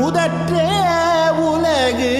அமுதற்ற உலகு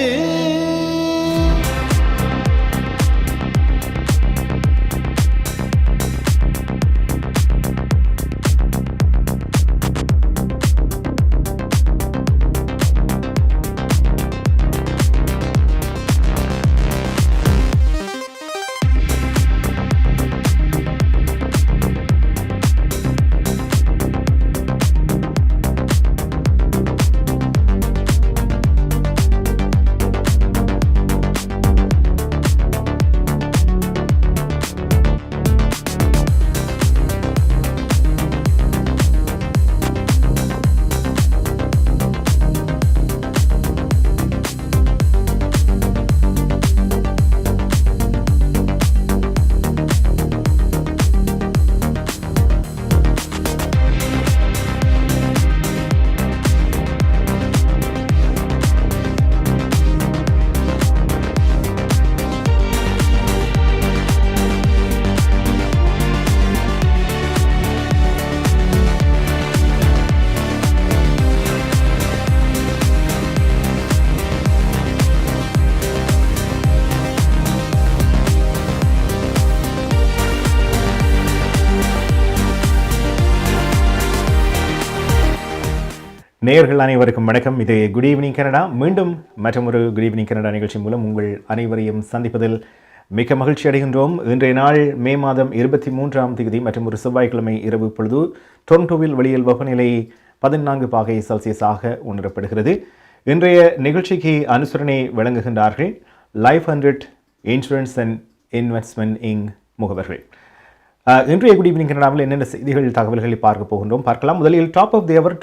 நேயர்கள் அனைவருக்கும் வணக்கம். இது குட் ஈவினிங் கனடா. மீண்டும் மற்றொரு குட் ஈவினிங் கனடா நிகழ்ச்சி மூலம் உங்கள் அனைவரையும் சந்திப்பதில் மிக மகிழ்ச்சி அடைகின்றோம். இன்றைய நாள் மே மாதம் 23ஆம் தேதி மற்றும் ஒரு செவ்வாய்க்கிழமை இரவு பொழுது டொரண்டோவில் வெளியில் வெப்பநிலை 14 பாகை செல்சியஸாக உணரப்படுகிறது. இன்றைய நிகழ்ச்சிக்கு அனுசரணை வழங்குகின்றார்கள் லைஃப் 100 இன்சூரன்ஸ் அண்ட் இன்வெஸ்ட்மெண்ட் இங் முகவர்கள். இன்றைய குட் ஈவினிங் கனடாவில் என்னென்ன செய்திகள் தகவல்களை பார்க்க போகின்றோம் பார்க்கலாம். முதலில் டாப் ஆஃப் தி அவர்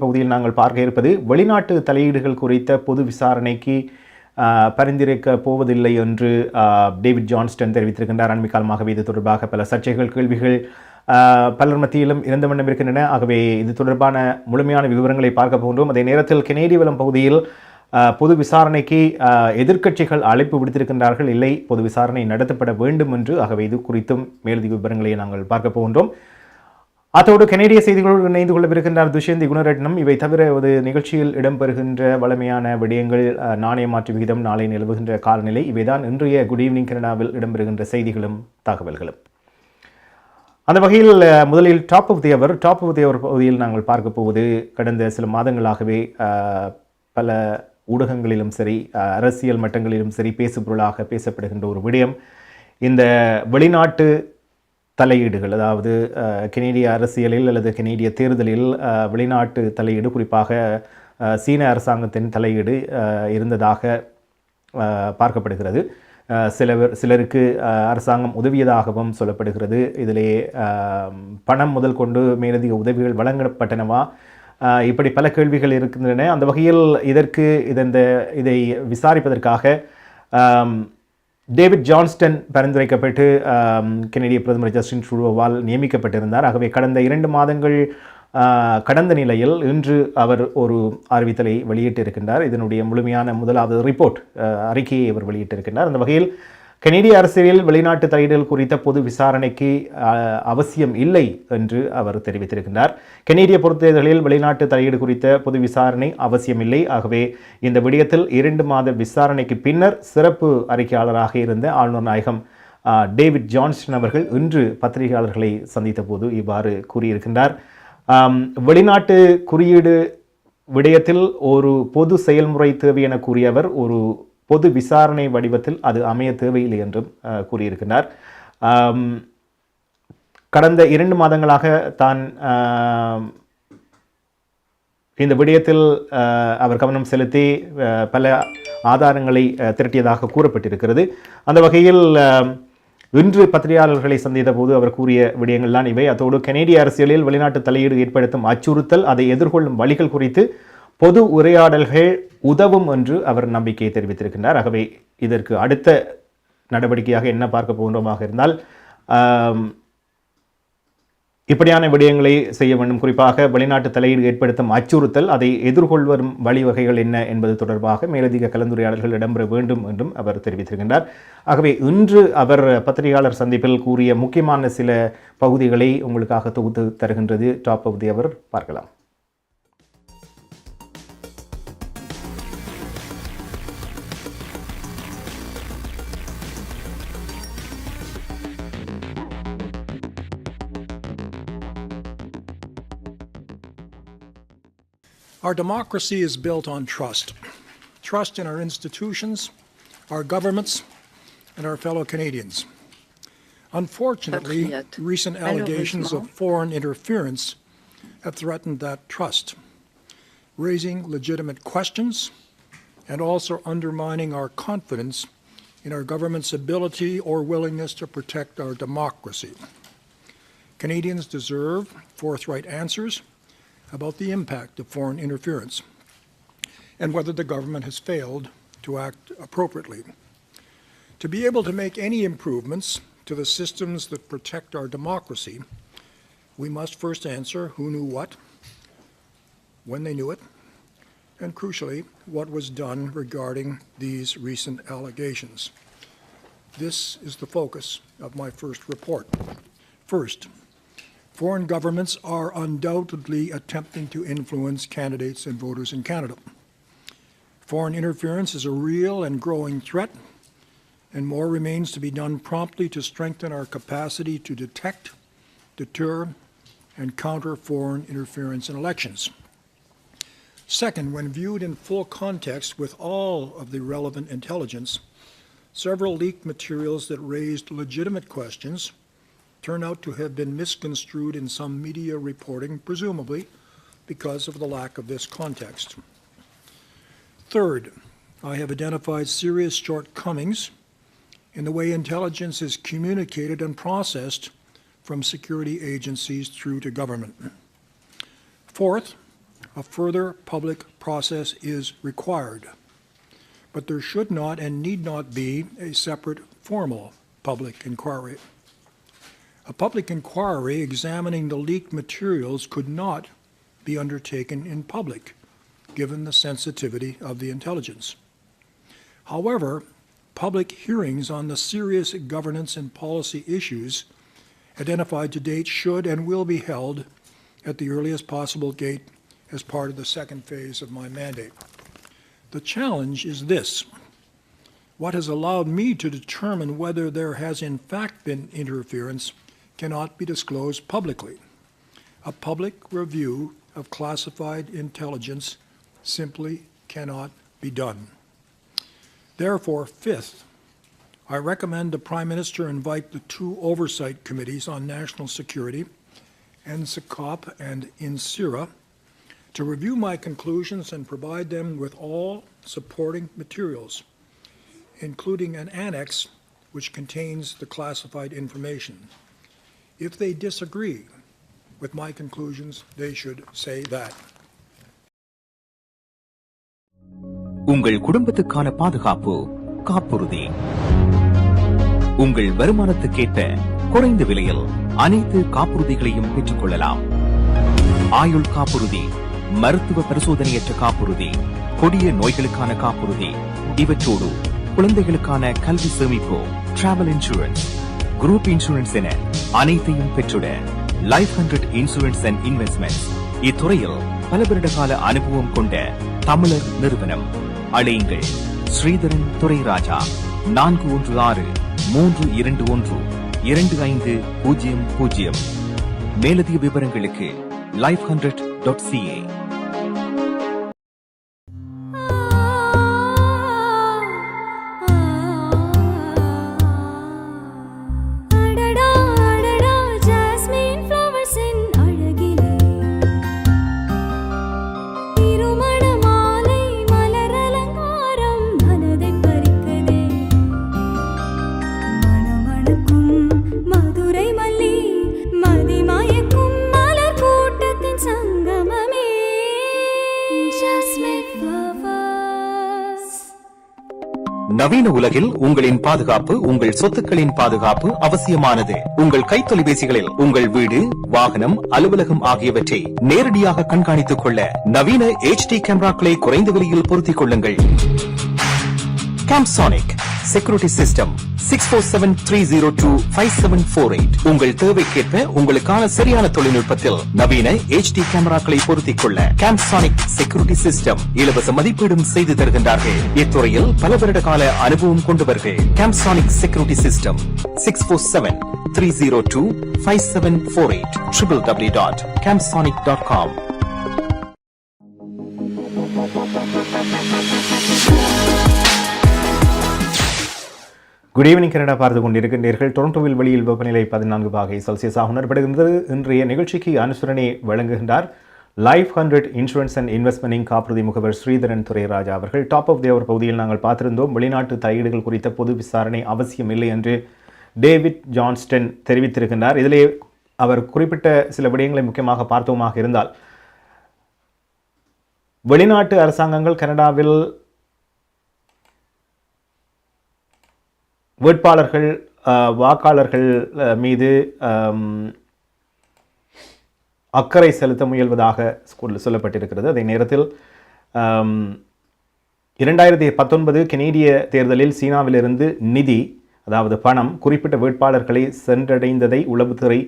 பகுதியில் நாங்கள் பார்க்க இருப்பது வெளிநாட்டு தலையீடுகள் குறித்த பொது விசாரணைக்கு பரிந்துரைக்க போவதில்லை என்று டேவிட் ஜான்ஸ்டன் தெரிவித்திருக்கின்றார். அண்மை காலமாகவே இது தொடர்பாக பல சர்ச்சைகள் கேள்விகள் பலர் மத்தியிலும் இருந்த வண்ணம் இருக்கின்றன. ஆகவே இது தொடர்பான முழுமையான விவரங்களை பார்க்க போகின்றோம். அதே நேரத்தில் கெனேடிய வளம் பகுதியில் பொது விசாரணைக்கு எதிர்க்கட்சிகள் அழைப்பு விடுத்திருக்கின்றார்கள். இல்லை, பொது விசாரணை நடத்தப்பட வேண்டும் என்று. ஆகவே இது குறித்தும் மேலதிக விவரங்களை நாங்கள் பார்க்க போகின்றோம். அதோடு கனேடிய செய்திகளோடு இணைந்து கொள்ளவிருக்கின்றார் துஷ்யந்தி குணரட்னம். இவை தவிர ஒரு நிகழ்ச்சியில் இடம்பெறுகின்ற வளமையான விடயங்கள், நாணய மாற்று விகிதம், நாளை நிலவுகின்ற காலநிலை, இவைதான் இன்றைய குட் ஈவினிங் கனடாவில் இடம்பெறுகின்ற செய்திகளும் தகவல்களும். அந்த வகையில் முதலில் டாப் ஆஃப் தி அவர் பகுதியில் நாங்கள் பார்க்க போவது கடந்த சில மாதங்களாகவே பல ஊடகங்களிலும் சரி அரசியல் மட்டங்களிலும் சரி பேசுபொருளாக பேசப்படுகின்ற ஒரு விடயம் இந்த வெளிநாட்டு தலையீடுகள். அதாவது கெனேடிய அரசியலில் அல்லது கெனேடிய தேர்தலில் வெளிநாட்டு தலையீடு, குறிப்பாக சீன அரசாங்கத்தின் தலையீடு இருந்ததாக பார்க்கப்படுகிறது. சிலருக்கு அரசாங்கம் உதவியதாகவும் சொல்லப்படுகிறது. இதிலே பணம் முதல் கொண்டு மேலதிக உதவிகள் வழங்கப்பட்டனவா, இப்படி பல கேள்விகள் இருக்கின்றன. அந்த வகையில் இதை விசாரிப்பதற்காக டேவிட் ஜான்ஸ்டன் பரிந்துரைக்கப்பட்டு கெனடிய பிரதமர் ஜஸ்டின் ட்ரூடோவால் நியமிக்கப்பட்டிருந்தார். ஆகவே கடந்த 2 மாதங்கள் கடந்த நிலையில் இன்று அவர் ஒரு அறிவித்தலை வெளியிட்டிருக்கின்றார். இதனுடைய முழுமையான முதலாவது அறிக்கையை அவர் வெளியிட்டிருக்கின்றார். அந்த வகையில் கெனடிய அரசியலில் வெளிநாட்டு தலையீடுகள் குறித்த பொது விசாரணைக்கு அவசியம் இல்லை என்று அவர் தெரிவித்திருக்கின்றார். கெனடிய பொறுத்தேர்தலில் வெளிநாட்டு தலையீடு குறித்த பொது விசாரணை அவசியமில்லை. ஆகவே இந்த விடயத்தில் 2 மாத விசாரணைக்கு பின்னர் சிறப்பு அறிக்கையாளராக இருந்த ஆளுநர் நாயகம் டேவிட் ஜான்ஸ்டன் அவர்கள் இன்று பத்திரிகையாளர்களை சந்தித்த போது இவ்வாறு கூறியிருக்கின்றார். வெளிநாட்டு குறியீடு விடயத்தில் ஒரு பொது செயல்முறை தேவை என கூறிய அவர் ஒரு பொது விசாரணை வடிவத்தில் அது அமைய தேவையில்லை என்றும் கூறியிருக்கிறார். கடந்த 2 மாதங்களாக தான் இந்த விடயத்தில் அவர் கவனம் செலுத்தி பல ஆதாரங்களை திரட்டியதாக கூறப்பட்டிருக்கிறது. அந்த வகையில் இன்று பத்திரிகையாளர்களை சந்தித்த போது அவர் கூறிய விடயங்கள் தான் இவை. அதோடு கெனேடிய அரசியலில் வெளிநாட்டு தலையீடு ஏற்படுத்தும் அச்சுறுத்தல், அதை எதிர்கொள்ளும் வழிகள் குறித்து பொது உரையாடல்கள் உதவும் என்று அவர் நம்பிக்கையை தெரிவித்திருக்கின்றார். ஆகவே இதற்கு அடுத்த நடவடிக்கையாக என்ன பார்க்க போன்றோமாக இருந்தால் இப்படியான விடயங்களை செய்ய வேண்டும். குறிப்பாக வெளிநாட்டு தலையீடு ஏற்படுத்தும் அச்சுறுத்தல், அதை எதிர்கொள்வரும் வழிவகைகள் என்ன என்பது தொடர்பாக மேலதிக கலந்துரையாடல்கள் இடம்பெற வேண்டும் என்றும் அவர் தெரிவித்திருக்கின்றார். ஆகவே இன்று அவர் பத்திரிகையாளர் சந்திப்பில் கூறிய முக்கியமான சில பகுதிகளை உங்களுக்காக தொகுத்து தருகின்றது டாப் ஆஃப் தி அவர். பார்க்கலாம். Our democracy is built on trust. Trust in our institutions, our governments, and our fellow Canadians. Unfortunately, recent allegations of foreign interference have threatened that trust, raising legitimate questions and also undermining our confidence in our government's ability or willingness to protect our democracy. Canadians deserve forthright answers about the impact of foreign interference and whether the government has failed to act appropriately. To be able to make any improvements to the systems that protect our democracy, we must first answer who knew what, when they knew it, and crucially, what was done regarding these recent allegations. This is the focus of my first report. First, foreign governments are undoubtedly attempting to influence candidates and voters in Canada. Foreign interference is a real and growing threat, and more remains to be done promptly to strengthen our capacity to detect, deter, and counter foreign interference in elections. Second, when viewed in full context with all of the relevant intelligence, several leaked materials that raised legitimate questions turn out to have been misconstrued in some media reporting, presumably because of the lack of this context. Third, I have identified serious shortcomings in the way intelligence is communicated and processed from security agencies through to government. Fourth, a further public process is required, but there should not and need not be a separate formal public inquiry. A public inquiry examining the leaked materials could not be undertaken in public, given the sensitivity of the intelligence. However, public hearings on the serious governance and policy issues identified to date should and will be held at the earliest possible date as part of the second phase of my mandate. The challenge is this. What has allowed me to determine whether there has in fact been interference cannot be disclosed publicly. A public review of classified intelligence simply cannot be done. Therefore, fifth, I recommend the Prime Minister invite the two oversight committees on national security, NSICOP and INSIRA, to review my conclusions and provide them with all supporting materials, including an annex which contains the classified information. If they disagree with my conclusions, they should say that. உங்கள் குடும்பத்துக்கான பாதுகாப்பு காப்புறுதி. உங்கள் வருமானத்துக்கேற்ப குறைந்த விலையில் அனைத்து காப்புறுதிகளையும் பெற்றுக் கொள்ளலாம். ஆயுள் காப்புறுதி, மருத்துவ பரிசோதனையற்ற காப்புறுதி, கொடிய நோய்களுக்கான காப்புறுதி, இவற்றோடு குழந்தைகளுக்கான கல்வி சேமிப்பு, டிராவல் இன்சூரன்ஸ், குரூப் இன்சூரன்ஸ் என அனைத்தையும் பெற்றுட லைஃப் 100 இன்சூரன்ஸ் அண்ட் இன்வெஸ்ட்மெண்ட்ஸ் இத்துறையில் பல வருட கால அனுபவம் கொண்ட தமிழர் நிறுவனம். அழையுங்கள் ஸ்ரீதரன் துரைராஜா 416-321-2500. மேலதிக விவரங்களுக்கு life100.ca. நவீன உலகில் உங்களின் பாதுகாப்பு, உங்கள் சொத்துக்களின் பாதுகாப்பு அவசியமானது. உங்கள் கைத்தொலைபேசிகளில் உங்கள் வீடு, வாகனம், அலுவலகம் ஆகியவற்றை நேரடியாக கண்காணித்துக் கொள்ள நவீன HD கேமராக்களை குறைந்த விலையில் பொருத்திக் கொள்ளுங்கள். கேம்சானிக் செக்யூரிட்டி சிஸ்டம் 6473025748. உங்கள் தேவைக்கேற்ப உங்களுக்கான சரியான தொழில்நுட்பத்தில் நவீன HD கேமராக்களை பொருத்திக் கொள்ள கேம்சானிக் செக்யூரிட்டி சிஸ்டம் இலவச மதிப்பீடும் செய்து தருகின்றார்கள். இத்துறையில் பல வருட கால அனுபவம் கொண்டவர்கள். Camsonic security system 6473025748. www.camsonic.com. Good evening Canada பார்த்து கொண்டிருக்கின்றீர்கள். டொரண்டோவில் வெளியில் வெப்பநிலை 14 பாகை செல்சியஸாக உணரப்படுகின்றது. இன்றைய நிகழ்ச்சிக்கு அனுசரணை வழங்குகின்றார் லைஃப் 100 இன்சூரன்ஸ் அண்ட் இன்வெஸ்ட்மெண்டிங் காப்புறுதி முகவர் ஸ்ரீதரன் துரைராஜா அவர்கள். டாப் ஆஃப் தி அவர் பகுதியில் நாங்கள் பார்த்திருந்தோம், வெளிநாட்டு தலையீடுகள் குறித்த பொது விசாரணை அவசியம் இல்லை என்று டேவிட் ஜான்ஸ்டன் தெரிவித்திருக்கின்றார். இதிலே அவர் குறிப்பிட்ட சில விடயங்களை முக்கியமாக பார்த்தோமாக இருந்தால், வெளிநாட்டு அரசாங்கங்கள் கனடாவில் வேட்பாளர்கள் வாக்காளர்கள் மீது அக்கறை செலுத்த முயல்வதாக சொல்லப்பட்டிருக்கிறது. அதே நேரத்தில் 2019 கனேடிய தேர்தலில் சீனாவிலிருந்து நிதி, அதாவது பணம், குறிப்பிட்ட வேட்பாளர்களை சென்றடைந்ததை உளவுத்துறை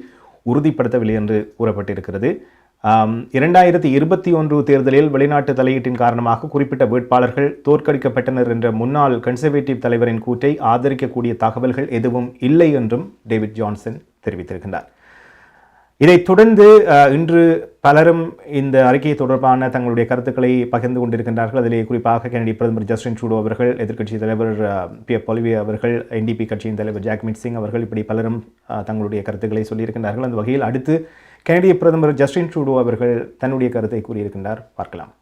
உறுதிப்படுத்தவில்லை என்று கூறப்பட்டிருக்கிறது. 2021 தேர்தலில் வெளிநாட்டு தலையீட்டின் காரணமாக குறிப்பிட்ட வேட்பாளர்கள் தோற்கடிக்கப்பட்டனர் என்ற முன்னாள் கன்சர்வேட்டிவ் தலைவரின் கூற்றை ஆதரிக்கக்கூடிய தகவல்கள் எதுவும் இல்லை என்றும் டேவிட் ஜான்சன் தெரிவித்திருக்கின்றார். இதைத் தொடர்ந்து இன்று பலரும் இந்த அறிக்கை தொடர்பான தங்களுடைய கருத்துக்களை பகிர்ந்து கொண்டிருக்கின்றார்கள். அதிலே குறிப்பாக கனடிய பிரதமர் ஜஸ்டின் ட்ரூடோ அவர்கள், எதிர்க்கட்சித் தலைவர் பியர் பொலிவே அவர்கள், NDP கட்சியின் தலைவர் ஜாக்மிட் சிங் அவர்கள், இப்படி பலரும் தங்களுடைய கருத்துக்களை சொல்லியிருக்கின்றார்கள். அந்த வகையில் அடுத்து கனடிய பிரதமர் ஜஸ்டின் ட்ரூடோ அவர்கள் தன்னுடைய கருத்தை கூறியிருக்கின்றார். பார்க்கலாம்.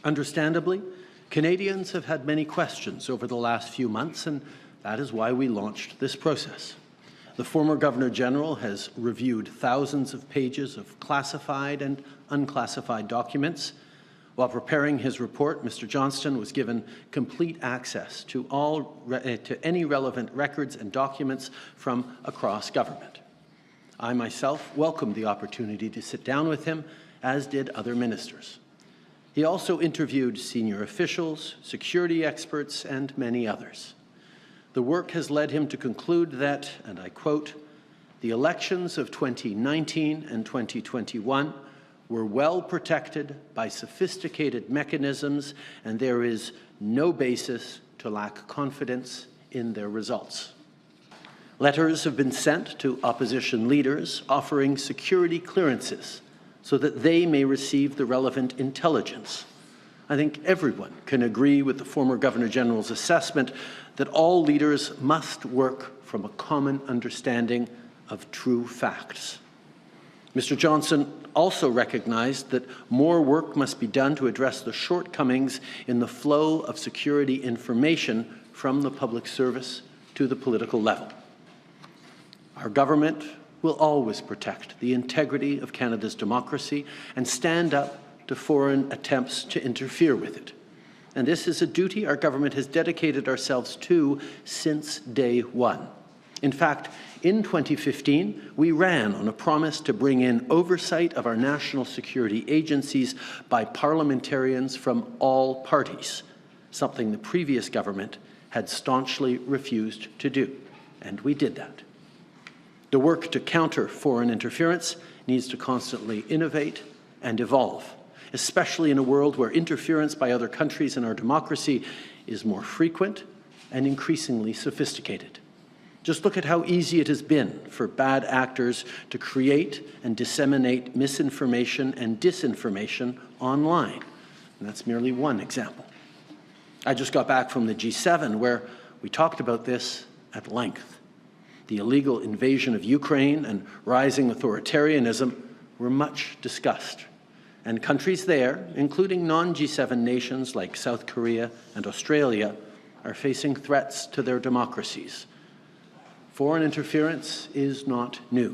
Understandably, Canadians have had many questions over the last few months, and that is why we launched this process. The former Governor-General has reviewed thousands of pages of classified and unclassified documents. While preparing his report, Mr. Johnston was given complete access to any relevant records and documents from across government. I myself welcomed the opportunity to sit down with him, as did other ministers. He also interviewed senior officials, security experts, and many others. The work has led him to conclude that, and I quote, "The elections of 2019 and 2021 were well protected by sophisticated mechanisms, and there is no basis to lack confidence in their results." Letters have been sent to opposition leaders offering security clearances so that they may receive the relevant intelligence. I think everyone can agree with the former Governor-General's assessment that all leaders must work from a common understanding of true facts. Mr. Johnston also recognized that more work must be done to address the shortcomings in the flow of security information from the public service to the political level. Our government will always protect the integrity of Canada's democracy and stand up to foreign attempts to interfere with it. And this is a duty our government has dedicated ourselves to since day one. In fact, in 2015, we ran on a promise to bring in oversight of our national security agencies by parliamentarians from all parties, something the previous government had staunchly refused to do, and we did that. The work to counter foreign interference needs to constantly innovate and evolve, especially in a world where interference by other countries in our democracy is more frequent and increasingly sophisticated. Just look at how easy it has been for bad actors to create and disseminate misinformation and disinformation online. And that's merely one example. I just got back from the G7 where we talked about this at length. The illegal invasion of Ukraine and rising authoritarianism were much discussed. And countries there, including non-G7 nations like South Korea and Australia, are facing threats to their democracies. Foreign interference is not new.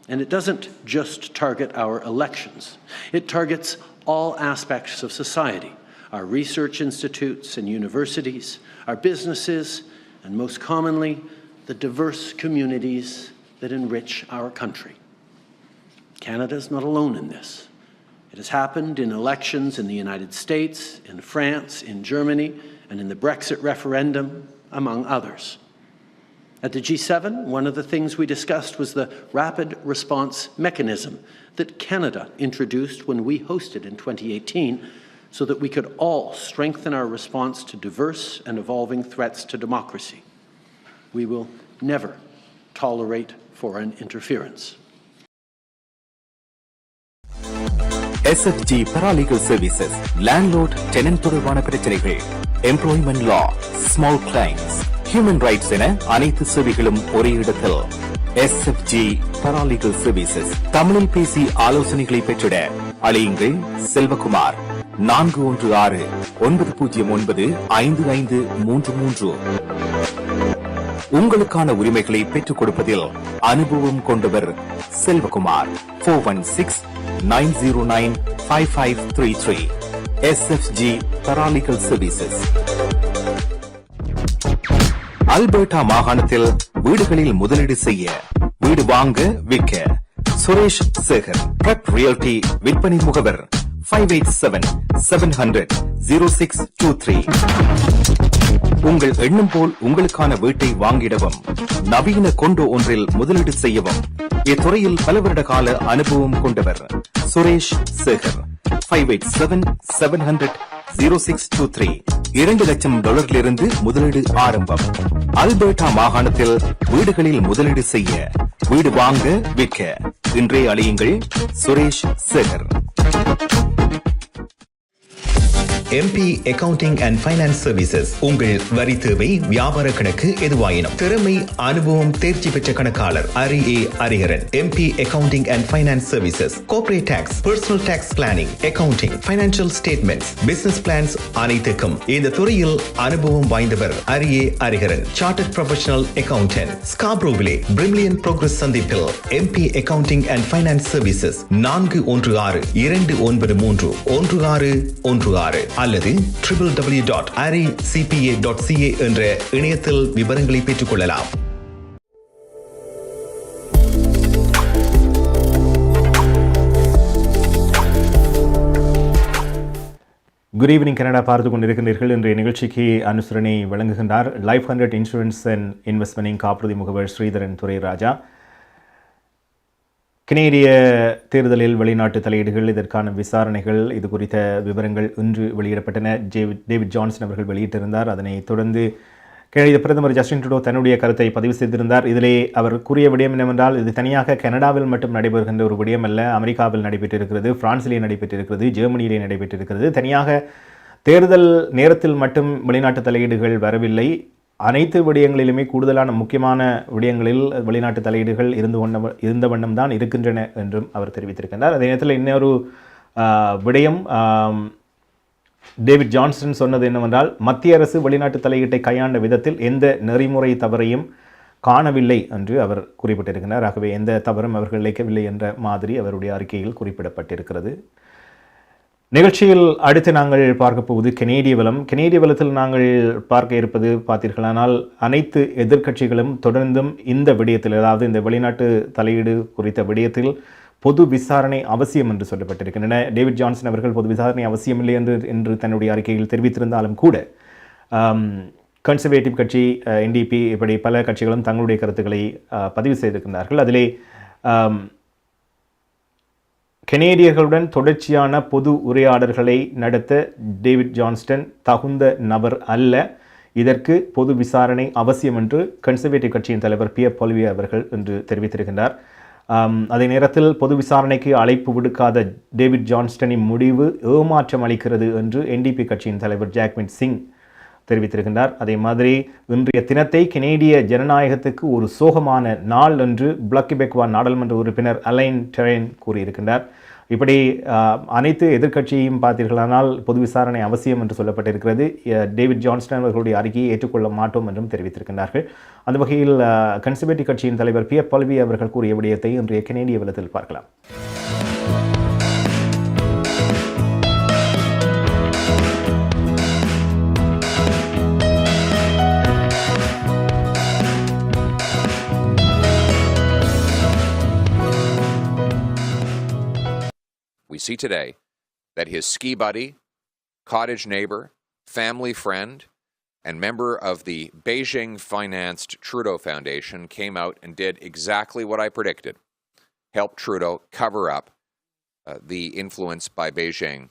And it doesn't just target our elections. It targets all aspects of society, our research institutes and universities, our businesses, and most commonly, the diverse communities that enrich our country. Canada is not alone in this. It has happened in elections in the United States, in France, in Germany, and in the Brexit referendum, among others. At the G7, one of the things we discussed was the rapid response mechanism that Canada introduced when we hosted in 2018 so that we could all strengthen our response to diverse and evolving threats to democracy. We will never tolerate foreign interference. SFG Paralegal Services, Landlord Tenant தொடர்பான பிரச்சனைகள், Employment Law, Small Claims, Human Rights என அனைத்து சேவைகளும் ஒரே இடத்தில். SFG Paralegal Services. தமிழில் பேசி ஆலோசனைகளை பெற்றிட அழையுங்கள் செல்வகுமார் 416-909-5533. உங்களுக்கான உரிமைகளை பெற்றுக் கொடுப்பதில் அனுபவம் கொண்டவர் Selvakumar. 416-909-5533. SFG Paralegal Services. Alberta மாகாணத்தில் வீடுகளில் முதலீடு செய்ய, வீடு வாங்க, விற்க சுரேஷ் சேகர் பிரப் ரியல்டி விற்பனை முகவர் 587-700-0623. உங்கள் எண்ணம் போல் உங்களுக்கான வீட்டை வாங்கிடவும், நவீன கொண்டோ ஒன்றில் முதலீடு செய்யவும் இத்துறையில் பல வருட கால அனுபவம் கொண்டவர் சுரேஷ் சேகர். 587-700-0623. $2 லட்சம் முதலீடு ஆரம்பம். அல்பர்டா மாகாணத்தில் வீடுகளில் முதலீடு செய்ய, வீடு வாங்க, விற்க இன்றே அழையுங்கள் Suresh Sekar. MP Accounting and Finance Services. உங்கள் வரி தேவை, வியாபார கணக்கு எதுவாயினும் திறமை, அனுபவம், தேர்ச்சி பெற்ற கணக்காளர் RA Hariharan. MP Accounting and Finance Services. Corporate Tax, Personal Tax Planning, Accounting, Financial Statements, Business Plans அனைத்துக்கும் இந்த துறையில் அனுபவம் வாய்ந்தவர் RA Hariharan. Chartered Professional Accountant. Scarboroughவிலே Brimley Progress சந்திப்பில் MP Accounting and Finance Services 416-293-1616 அல்லது www.aricpa.ca என்ற இணையத்தில் விவரங்களை பெற்றுக் கொள்ளலாம். குட் ஈவினிங் கனடா பார்த்து கொண்டிருக்கின்றீர்கள். இன்றைய நிகழ்ச்சிக்கு அனுசரணை வழங்குகின்றார் லைஃப் 100 இன்சூரன்ஸ் அண்ட் இன்வெஸ்ட்மெண்ட் காப்புறுதி முகவர் ஸ்ரீதரன் துரைராஜா. கனேடிய தேர்தலில் வெளிநாட்டு தலையீடுகள், இதற்கான விசாரணைகள், இது குறித்த விவரங்கள் இன்று வெளியிடப்பட்டன. டேவிட் ஜான்சன் அவர்கள் வெளியிட்டிருந்தார். அதனைத் தொடர்ந்து கனேடிய பிரதமர் ஜஸ்டின் ட்ரூடோ தன்னுடைய கருத்தை பதிவு செய்திருந்தார். இதிலே அவர் கூறிய விடயம் என்னவென்றால், இது தனியாக கனடாவில் மட்டும் நடைபெறுகின்ற ஒரு விடயம் அல்ல. அமெரிக்காவில் நடைபெற்றிருக்கிறது, பிரான்சிலே நடைபெற்றிருக்கிறது, ஜெர்மனியிலே நடைபெற்றிருக்கிறது. தனியாக தேர்தல் நேரத்தில் மட்டும் வெளிநாட்டு தலையீடுகள் வரவில்லை. அனைத்து விடயங்களிலுமே கூடுதலான முக்கியமான விடயங்களில் வெளிநாட்டு தலையீடுகள் இருந்த வண்ணம் தான் இருக்கின்றன என்றும் அவர் தெரிவித்திருக்கின்றார். அதே நேரத்தில் இன்னொரு விடயம் டேவிட் ஜான்ஸ்டன் சொன்னது என்னவென்றால், மத்திய அரசு வெளிநாட்டு தலையீட்டை கையாண்ட விதத்தில் எந்த நெறிமுறை தவறையும் காணவில்லை என்று அவர் குறிப்பிட்டிருக்கிறார். ஆகவே எந்த தவறும் அவர்கள் இழைக்கவில்லை என்ற மாதிரி அவருடைய அறிக்கையில் குறிப்பிடப்பட்டிருக்கிறது. நிகழ்ச்சியில் அடுத்து நாங்கள் பார்க்க போவது கனேடிய வலம். கனேடிய வலத்தில் நாங்கள் பார்க்க இருப்பது பார்த்தீர்களானால், அனைத்து எதிர்க்கட்சிகளும் தொடர்ந்தும் இந்த விடயத்தில், அதாவது இந்த வெளிநாட்டு தலையீடு குறித்த விடயத்தில் பொது விசாரணை அவசியம் என்று சொல்லப்பட்டிருக்கின்றன. டேவிட் ஜான்சன் அவர்கள் பொது விசாரணை அவசியமில்லை என்று தன்னுடைய அறிக்கையில் தெரிவித்திருந்தாலும் கூட, கன்சர்வேட்டிவ் கட்சி, NDP இப்படி பல கட்சிகளும் தங்களுடைய கருத்துக்களை பதிவு செய்திருக்கிறார்கள். அதிலே கனேடியர்களுடன் தொடர்ச்சியான பொது உரையாடல்களை நடத்த டேவிட் ஜான்ஸ்டன் தகுந்த நபர் அல்ல, இதற்கு பொது விசாரணை அவசியம் என்று கன்சர்வேட்டிவ் கட்சியின் தலைவர் பியர் பொலிவியா அவர்கள் என்று தெரிவித்திருக்கின்றார். அதே நேரத்தில் பொது விசாரணைக்கு அழைப்பு விடுக்காத டேவிட் ஜான்ஸ்டனின் முடிவு ஏமாற்றம் அளிக்கிறது என்று NDP கட்சியின் தலைவர் ஜாக்மின் சிங் தெரிவித்திருக்கின்றார். அதே மாதிரி இன்றைய தினத்தை கனேடிய ஜனநாயகத்துக்கு ஒரு சோகமான நாள் என்று பிளாக் கிபெக்வா நாடாளுமன்ற உறுப்பினர் அலைன் டெரேன் கூறியிருக்கின்றார். இப்படி அனைத்து எதிர்க்கட்சியையும் பார்த்தீர்களானால் பொது விசாரணை அவசியம் என்று சொல்லப்பட்டிருக்கிறது. டேவிட் ஜான்ஸ்டன் அவர்களுடைய அறிக்கையை ஏற்றுக்கொள்ள மாட்டோம் என்றும் தெரிவித்திருக்கின்றார்கள். அந்த வகையில் கன்சர்வேட்டிவ் கட்சியின் தலைவர் பியர் பொலிவியா அவர்கள் கூறிய விடயத்தை இன்றைய கனேடிய வலத்தில் பார்க்கலாம். We see today that his ski buddy, cottage neighbor, family friend, and member of the Beijing-financed Trudeau Foundation came out and did exactly what I predicted, helped Trudeau cover up the influence by Beijing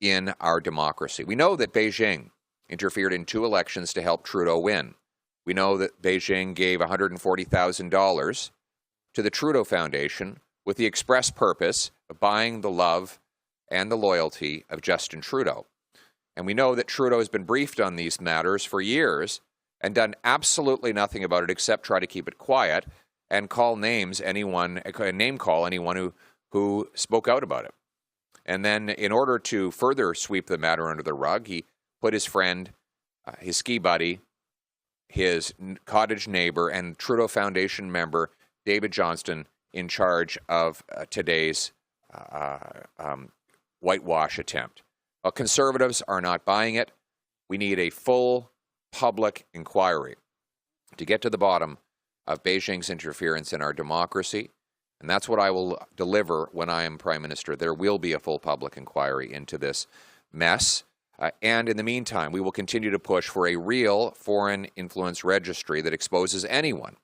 in our democracy. We know that Beijing interfered in 2 elections to help Trudeau win. We know that Beijing gave $140,000 to the Trudeau Foundation with the express purpose of buying the love and the loyalty of Justin Trudeau. And we know that Trudeau has been briefed on these matters for years and done absolutely nothing about it except try to keep it quiet and name call anyone who spoke out about it. And then in order to further sweep the matter under the rug, he put his friend, his ski buddy, his cottage neighbor, and Trudeau Foundation member, David Johnston, in charge of today's whitewash attempt. Well, Conservatives are not buying it. We need a full public inquiry to get to the bottom of Beijing's interference in our democracy. And that's what I will deliver when I am Prime Minister. There will be a full public inquiry into this mess. And in the meantime, we will continue to push for a real foreign influence registry that exposes anyone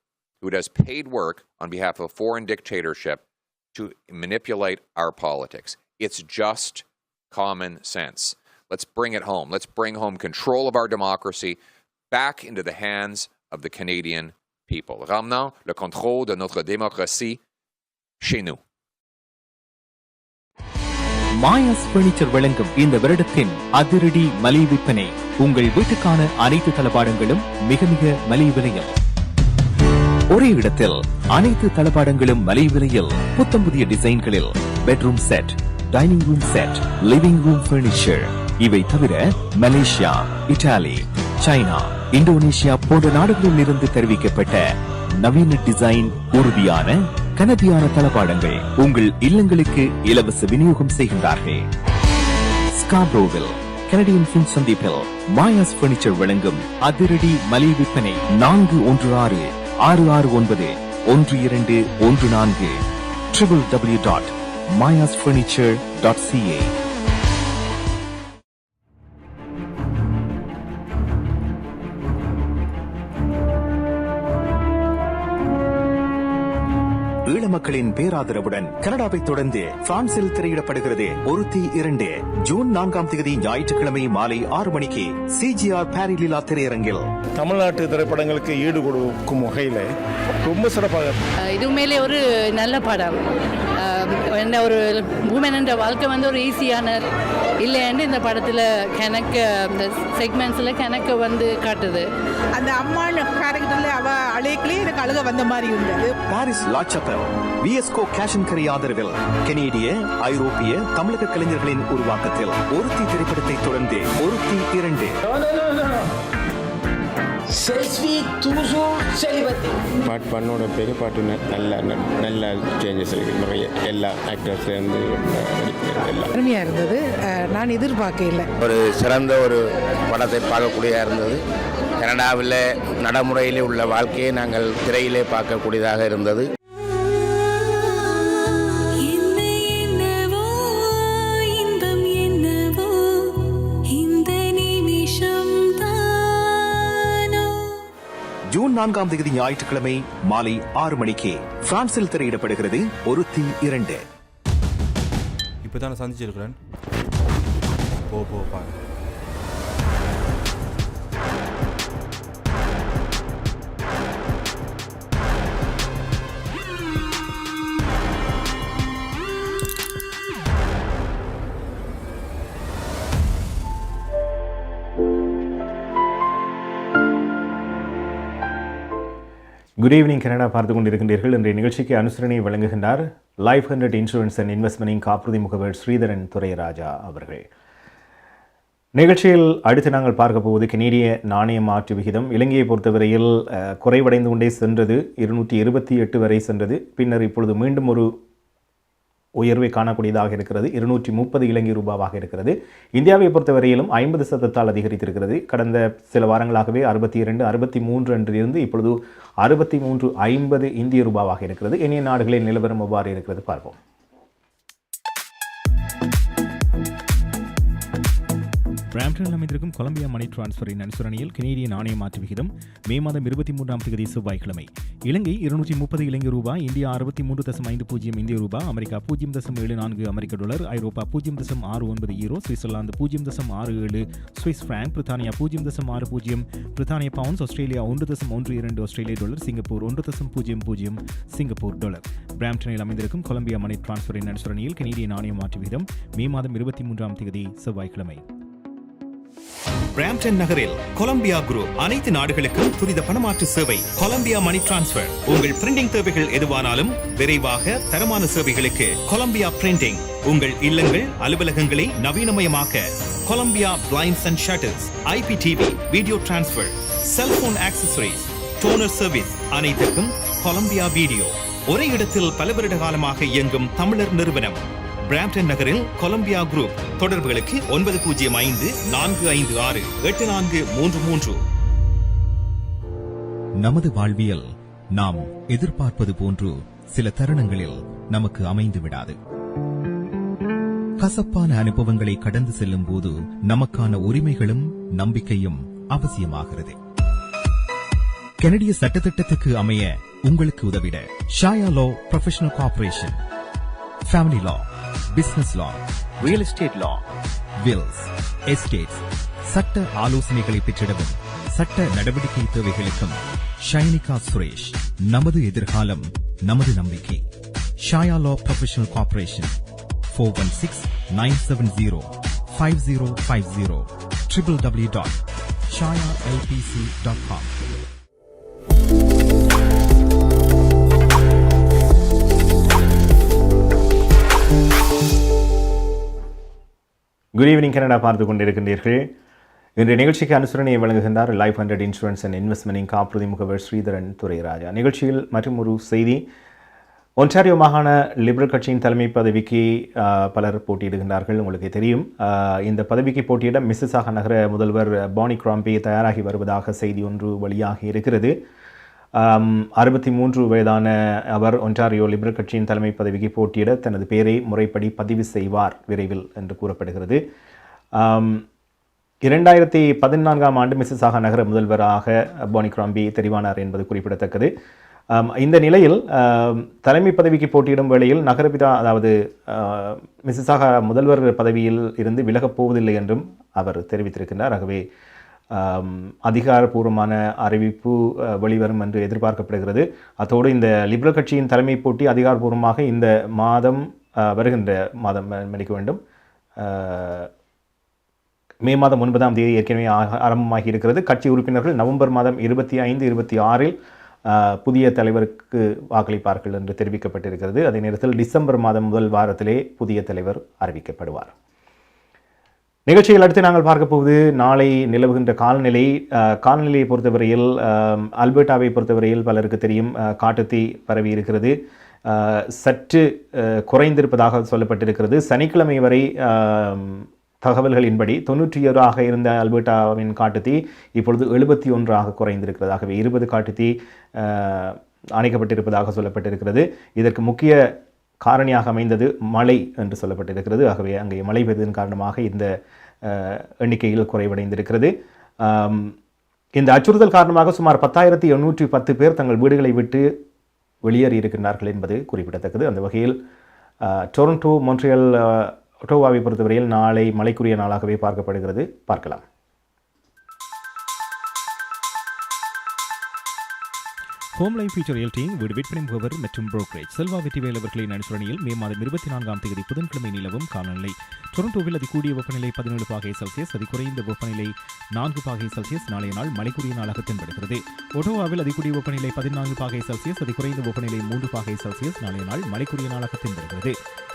who does paid work on behalf of a foreign dictatorship to manipulate our politics. It's just common sense. Let's bring it home. Let's bring home control of our democracy back into the hands of the Canadian people. Ramenons le contrôle de notre démocratie chez nous. Maya's furniture வழங்கும் இந்த வருடத்தின் அதிரடி மலிவு விற்பனை. உங்கள் வீட்டுக்கான அனைத்து தளபாடங்களும் மிக மிக மலிவு விலையில். ஒரே இடத்தில் அனைத்து தளபாடங்களும் மலிவு விலையில். புத்தம் புதிய டிசைன்களில் bedroom set, dining room set, living room furniture. இவை தவிர மலேசியா, இத்தாலி, சைனா, இந்தோனேஷியா போன்ற நாடுகளில் இருந்து தெரிவிக்கப்பட்ட நவீன டிசைன், உறுதியான கனதியான தளபாடங்கள் உங்கள் இல்லங்களுக்கு இலவச விநியோகம் செய்கின்றார்கள். ஸ்காப்ரோவில் கனடியன் ஃபின் சந்திப்பில் மாயாஸ் பர்னிச்சர் வழங்கும் அதிரடி மலிவு விற்பனை 416-669-1214 www.mayasfurniture.ca. மக்களின் பேராதரவுடன் கனடாவை தொடர்ந்து பிரான்சில் திரையிடப்படுகிறது ஒருத்தி 2 ஜூன் 4ஆம் தேதி ஞாயிற்றுக்கிழமை மாலை 6 மணிக்கு CGR பாரிலீலா திரையரங்கில். தமிழ்நாட்டு திரைப்படங்களுக்கு ஈடு கொடுக்கும் வகையில் ரொம்ப சிறப்பாக இது மேலே ஒரு நல்ல படம். என்ன ஒரு உமன் வாழ்க்கை வந்து ஒரு ஈஸியான இல்லைன்னு இந்த படத்தில் கணக்கு இந்த செக்மெண்ட்ஸில் கணக்கு வந்து காட்டுது. அந்த அம்மான் கேரக்டரில் அவ அழைக்கலே எனக்கு அழுக வந்த மாதிரி இருந்தது. பாரிஸ் லாச்சப்பல் விஎஸ்கோ கேஷ் அண்ட் கரி ஆதரவில் கனேடிய, ஐரோப்பிய, தமிழக கலைஞர்களின் உருவாக்கத்தில் ஒருத்தி திரைப்படத்தை தொடர்ந்து ஒருத்தி 2 பாட்டு பண்ணோட பெரிய பாட்டு நல்ல சேஞ்சஸ் இருக்குது. நிறைய எல்லா ஆக்டர்ஸ்லேருந்து எல்லாம் அருமையாக இருந்தது. நான் எதிர்பார்க்கல. ஒரு சிறந்த ஒரு படத்தை பார்க்கக்கூடியதாக இருந்தது. கனடாவில் நடைமுறையிலே உள்ள வாழ்க்கையை நாங்கள் திரையிலே பார்க்கக்கூடியதாக இருந்தது. ஜூன் 4ஆம் தேதி ஞாயிற்றுக்கிழமை மாலை 6 மணிக்கு பிரான்சில் திரையிடப்படுகிறது ஒருத்தி 2. இப்பதான சந்திச்சிருக்கிறேன். பாருங்க. குட் ஈவினிங் கனடா பார்த்து கொண்டிருக்கின்றீர்கள். இன்றைய நிகழ்ச்சிக்கு அனுசரணை வழங்குகின்றார் லைஃப் 100 இன்சூரன்ஸ் அண்ட் இன்வெஸ்ட்மெண்டின் காப்புறுதி முகவர் ஸ்ரீதரன் துரைராஜா அவர்கள். நிகழ்ச்சியில் அடுத்து நாங்கள் பார்க்க போவது கனேடிய நாணய மாற்று விகிதம். இலங்கையை பொறுத்தவரையில் குறைவடைந்து கொண்டே சென்றது, 228 வரை சென்றது. பின்னர் இப்பொழுது மீண்டும் ஒரு உயர்வை காணக்கூடியதாக இருக்கிறது, 230 இலங்கை ரூபாவாக இருக்கிறது. இந்தியாவை பொறுத்தவரையிலும் 50% அதிகரித்திருக்கிறது. கடந்த சில வாரங்களாகவே 62, 63 அன்றிலிருந்து இப்பொழுது 63.50 இந்திய ரூபாவாக இருக்கிறது. இனிய நாடுகளில் நிலவரம் எவ்வாறு இருக்கிறது பார்ப்போம். பிராம்ப்டனில் அமைந்திருக்கும் கொலம்பியா மணி டிரான்ஸ்ஃபரின் அனுசரணையில் கனேடிய நாணய மாற்று விகிதம் மே மாதம் 23ஆம் தேதி செவ்வாய்க்கிழமை இலங்கை 230 இலங்கை ரூபாய், இந்தியா 63.50 இந்திய ரூபாய், அமெரிக்கா 0.74 அமெரிக்க டாலர், ஐரோப்பா 0.69 யூரோ, சுவிட்சர்லாந்து 0.67 சுவிஸ் பிராங்க், பிரித்தானியா 0.60 பிரித்தானிய பவுண்ட்ஸ், ஆஸ்திரேலியா 1.12 ஆஸ்திரேலிய டாலர், சிங்கப்பூர் 1.00 சிங்கப்பூர் டாலர். பிராம்டனில் அமைந்திருக்கும் கொலம்பியா மணி டிரான்ஸ்பரின் அனுசரணையில் கனேடிய நாணய மாற்று வீதம் மே மாதம் 23ஆம் தேதி செவ்வாய்க்கிழமை. பிராம்டன் நகரில் கொலம்பியா குரூப் அனைத்து நாடுகளுக்கும் துரித பணமாற்று சேவை. Colombia money transfer. உங்கள் பிரிண்டிங் தேவைகள் எதுவானாலும் விரைவாக தரமான சேவைகளுக்கு கொலம்பியா பிரிண்டிங். உங்கள் இல்லங்கள் அலுவலகங்களை நவீனமயமாக்க Columbia blinds and shutters, IPTV, video transfer, cellphone accessories, toner service அனைத்திற்கும் கொலம்பியா வீடியோ. ஒரே இடத்தில் பல வருட காலமாக இயங்கும் தமிழர் நிறுவனம். பிராம்டன் நகரில் கொலம்பியா குரூப். தொடர்புகளுக்கு 9054568433. நமது வாழ்வியல் நாம் எதிர்பார்ப்பது போன்று சில தருணங்களில் நமக்கு அமைந்து விடாது. கசப்பான அனுபவங்களை கடந்து செல்லும் போது நமக்கான உரிமைகளும் நம்பிக்கையும் அவசியமாகிறது. கனடிய சட்டத்திட்டத்துக்கு அமைய உங்களுக்கு உதவிட ஷாயா லா ப்ரொஃபஷனல் கார்ப்பரேஷன், ஃபேமிலி லா, பிசினஸ் லா, ரியல் எஸ்டேட் லா, வில்ஸ், எஸ்டேட்ஸ், சட்ட ஆலோசனைகளை பெற்றிடவும் சட்ட நடவடிக்கை தேவைகளுக்கும் ஷைனிகா சுரேஷ். நமது எதிர்காலம் நமது நம்பிக்கை. Shaya Law Professional Corporation 416-970-5050 www.shayalpc.com. Good evening Canada பார்த்து கொண்டிருக்கின்றீர்கள். இன்றைய நிகழ்ச்சிக்கு அனுசரணையை வழங்குகின்றார் லைஃப் 100 இன்சூரன்ஸ் அண்ட் இன்வெஸ்ட்மெண்டின் காப்புறுதி முகவர் ஸ்ரீதரன் துரைராஜா. நிகழ்ச்சியில் மற்றும் ஒரு செய்தி. ஒன்டாரியோ மாகாண லிபரல் கட்சியின் தலைமை பதவிக்கு பலர் போட்டியிடுகின்றார்கள். உங்களுக்கு தெரியும், இந்த பதவிக்கு போட்டியிட மிசிசாகா நகர முதல்வர் பானி கிராம்பே தயாராகி வருவதாக செய்தி ஒன்று வெளியாகி இருக்கிறது. 63 வயதான அவர் ஒன்டாரியோ லிபரல் கட்சியின் தலைமை பதவிக்கு போட்டியிட தனது பெயரை முறைப்படி பதிவு செய்வார் விரைவில் என்று கூறப்படுகிறது. 2014ஆம் ஆண்டு மிசிசாகா நகர முதல்வராக பானி கிராம்பே தெரிவானார் என்பது குறிப்பிடத்தக்கது. இந்த நிலையில் தலைமை பதவிக்கு போட்டியிடும் வேளையில் நகரபிதா, அதாவது மிசிசாகா முதல்வர் பதவியில் இருந்து விலகப் போவதில்லை என்றும் அவர் தெரிவித்திருக்கின்றார். ஆகவே அதிகாரப்பூர்வமான அறிவிப்பு வெளிவரும் என்று எதிர்பார்க்கப்படுகிறது. அத்தோடு இந்த லிபரல் கட்சியின் தலைமை போட்டி அதிகாரப்பூர்வமாக இந்த மாதம், வருகின்ற மாதம் மன்னிக்க வேண்டும், மே மாதம் 9ஆம் தேதி ஏற்கனவே ஆரம்பமாகி இருக்கிறது. கட்சி உறுப்பினர்கள் நவம்பர் மாதம் 25, 26இல் புதிய தலைவருக்கு வாக்களிப்பார்கள் என்று தெரிவிக்கப்பட்டிருக்கிறது. அதே நேரத்தில் டிசம்பர் மாதம் முதல் வாரத்திலே புதிய தலைவர் அறிவிக்கப்படுவார். நிகழ்ச்சியில் அடுத்து நாங்கள் பார்க்க போவது நாளை நிலவுகின்ற காலநிலையை பொறுத்தவரையில் அல்பர்டாவை பொறுத்தவரையில் பலருக்கு தெரியும், காட்டுத்தீ பரவி இருக்கிறது. சற்று குறைந்திருப்பதாக சொல்லப்பட்டிருக்கிறது. சனிக்கிழமை வரை தகவல்களின்படி 91 இருந்த அல்பர்டாவின் காட்டுத்தீ இப்பொழுது 71 குறைந்திருக்கிறது. ஆகவே 20 காட்டுத்தீ அணைக்கப்பட்டிருப்பதாக சொல்லப்பட்டிருக்கிறது. இதற்கு முக்கிய காரணியாக அமைந்தது மழை என்று சொல்லப்பட்டிருக்கிறது. ஆகவே அங்கே மழை பெய்ததன் காரணமாக இந்த எண்ணிக்கையில் குறைவடைந்திருக்கிறது. இந்த அச்சுறுத்தல் காரணமாக சுமார் 10,810 பேர் தங்கள் வீடுகளை விட்டு வெளியேறி இருக்கின்றார்கள் என்பது குறிப்பிடத்தக்கது. அந்த வகையில் டொரண்டோ, மொன்ட்ரியல், ஒட்டோவாவை பொறுத்தவரையில் நாளை மழைக்குரிய நாளாகவே பார்க்கப்படுகிறது. பார்க்கலாம். ஹோம் லைஃப் ஃபியூச்சர் ரியல்டி வீடு விற்பனை முகவர் மற்றும் புரோக்கரேஜ் செல்வா வெற்றிவேல் அவர்களின் அனுசரணையில் மே மாதம் 24ஆம் தேதி புதன்கிழமை நிலவும் காலநிலை. டொரண்டோவில் அதிகூடிய வெப்பநிலை 17 பாகை செல்சியஸ், அதிகுறைந்த வெப்பநிலை 4 பாகை செல்சியஸ் நாளைய நாள் மழைக்குரிய நாளாக தென்படுகிறது. ஒட்டோவாவில் அதிகூடிய வெப்பநிலை 14 பாகை செல்சியஸ், அதிகுறைந்த வெப்பநிலை 3 பாகை செல்சியஸ் நாளைய நாள் மழைக்குரிய நாளாக தென்படுகிறது.